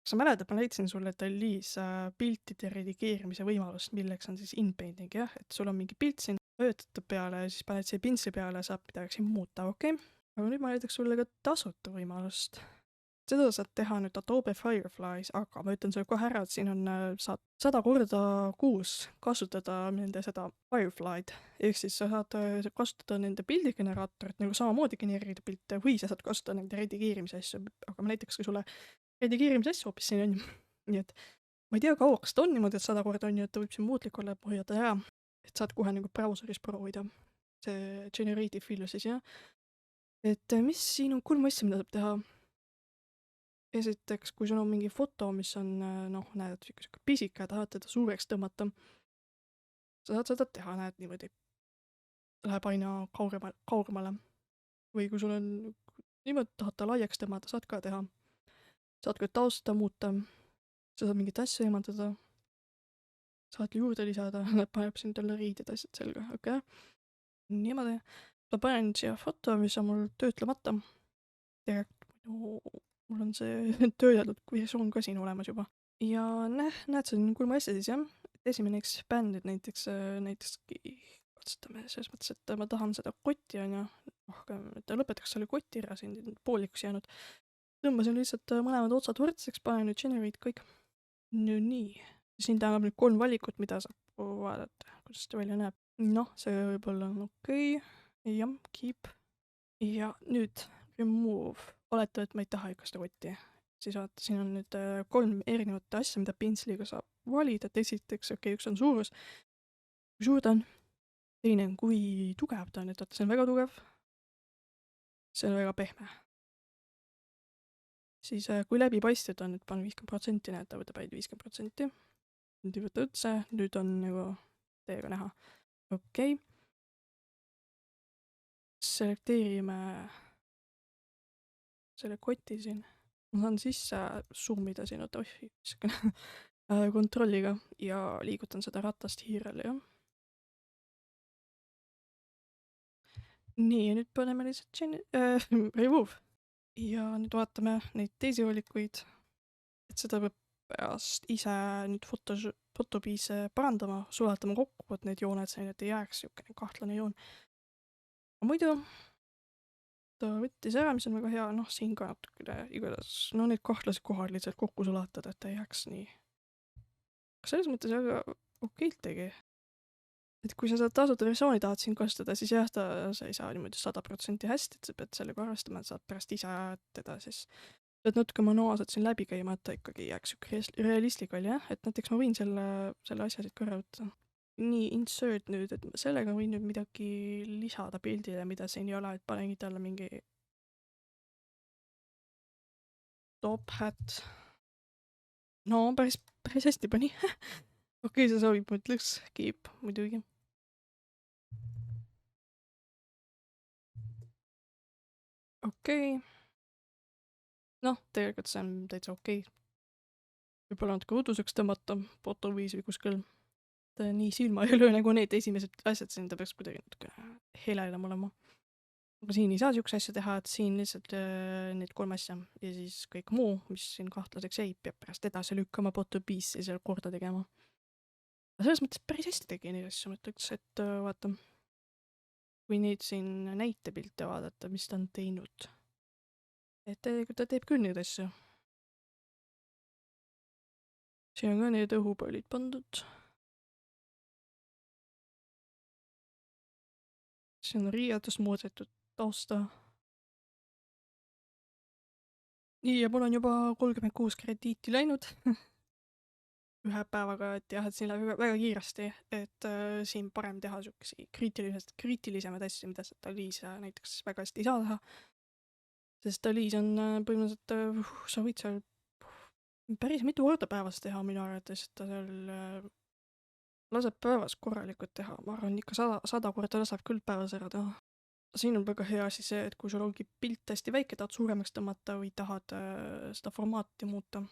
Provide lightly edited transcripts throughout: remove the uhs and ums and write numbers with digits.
Sa mäletad, ma leidsin sulle Dalis piltide redigeerimise võimalust, milleks on siis inpainting, jah, et sul on mingi pilt siin, vajutad peale ja siis paned siia pintsli peale ja saab midagi siin muuta, okei? Aga nüüd ma näitaks sulle ka tasuta võimalust. Seda saad teha nüüd Adobe Fireflies, aga ma ütlen sulle kohe ära, et siin on, saad 100 korda kuus kasutada nende seda Firefly'd. Ehk siis sa saad kasutada nende pildigeneraatorit, nagu samamoodi genereerida pilte, või sa saad kasutada nende redigeerimise asju, aga ma näiteks ka sulle redigeerimise asju hoopis siin on ju. Nii et ma ei tea, kauaks ta on niimoodi, et 100 korda on ju, et ta võib siin muutlik olla, et hoiada ära, et saad kohe nagu brauseris proovida. See generative fill siis jah. Et mis siin on 3 asja, mida saab teha. Esiteks, kui sul on mingi foto, mis on, noh, näed, siuke pisike ja tahad teda suureks tõmmata, sa saad seda teha, näed, niimoodi. Läheb aina kaugemale. Või kui sul on niimoodi, tahad ta laiaks tõmmata, saad ka teha. Saad ka tausta muuta. Sa saad mingit asja eemaldada. Saad juurde lisada, nad paneb siin talle riided asjad selga, okei? Niimoodi. Ma panen siia foto, mis on mul töötlemata. Tegelikult mul on see töödeldud versioon ka siin olemas juba. Ja näed, see on 3 asja siis jah. Esimene expanded näiteks katsutame selles mõttes, et ma tahan seda kotti on ju, rohkem, et ta lõpetaks selle koti ära, siin poolikuks jäänud. Tõmbasin lihtsalt mõlemad otsad võrdseks, panen nüüd generate kõik. No nii. Siin tähendab nüüd 3 valikut, mida saab vaadata, kuidas ta välja näeb. Noh, see võib-olla on okei. Jah, keep. Ja nüüd remove. Oleta, et ma ei taha ikka seda kotti. Siis vaata, siin on nüüd 3 erinevat asja, mida pintsliga saab valida. Et esiteks, okei, üks on suurus. Kui suur ta on? Teine on, kui tugev ta on. Et vaata, see on väga tugev. See on väga pehme. Siis kui läbipaistev ta on, et panen 50%, näed, ta võtab ainult 50%. Nüüd ei võta üldse, nüüd on nagu teiega näha. Okei. Selekteerime selle koti siin. Ma saan sisse zoomida siin, oota, kontrolliga ja liigutan seda ratast hiirele, jah. Nii, ja nüüd paneme lihtsalt remove. Ja nüüd vaatame neid teisi valikuid, et seda peab pärast ise nüüd fotopiise parandama, sulatama kokku, et need jooned sain, et ei jääks siukene kahtlane joon. Aga muidu ta võttis ära, mis on väga hea, noh, siin ka natukene igatahes, no need kahtlased kohad lihtsalt kokku sulatada, et ta ei jääks nii. Selles mõttes väga okeilt tegi. Et kui sa seda tasuta versiooni tahad siin kasutada, siis jah, sa ei saa niimoodi 100% hästi, et sa pead sellega arvestama, et saad pärast ise teda siis pead natuke manuaalselt siin läbi käima, et ta ikkagi jääks siuke realistlik oli, jah, et näiteks ma võin selle asja siit korra võtta. Nii, insert nüüd, et sellega võin nüüd midagi lisada pildile, mida siin ei ole, et panengi talle mingi top hat. No, päris hästi pani. Okei, see sobib, ma ütleks keep muidugi. Okei. Noh, tegelikult see on täitsa okei. Võib-olla natuke uduseks tõmmata fotoviis või kuskil. Ta nii silma ei löö nagu need esimesed asjad siin, ta peaks kuidagi natuke heledam olema. Aga siin ei saa siukse asja teha, et siin lihtsalt need 3 asja ja siis kõik muu, mis siin kahtlaseks jäi, peab pärast edasi lükkama fotopiisi seal korda tegema. Aga selles mõttes päris hästi tegi neid asju, ma ütleks, et vaata, kui neid siin näitepilte vaadata, mis ta on teinud, et tegelikult ta teeb küll neid asju. Siin on ka need õhupallid pandud. Siin on riiatus muudetud tausta. Nii, ja mul on juba 36 krediiti läinud. Ühe päevaga, et jah, et siin läheb väga kiiresti, et siin parem teha siukesi kriitilisemaid asju, mida sa Dalis näiteks väga hästi ei saa teha. Sest Dalis on põhimõtteliselt, sa võid seal päris mitu korda päevas teha minu arvates, et ta seal laseb päevas korralikult teha. Ma arvan, ikka 100 korda laseb küll päevas ära teha. Siin on väga hea asi see, et kui sul ongi pilt hästi väike, tahad suuremaks tõmmata või tahad seda formaati muuta.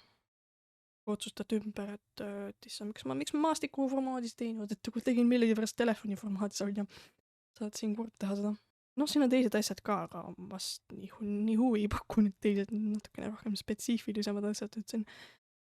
Otsustad ümber, et issa, miks ma maastiku formaadis teinud, et kui tegin millegi pärast telefoni formaadis on ja saad siin kord teha seda. Noh, siin on teised asjad ka, aga vast nii huvi ei paku nüüd teised natukene rohkem spetsiifilisemad asjad, et siin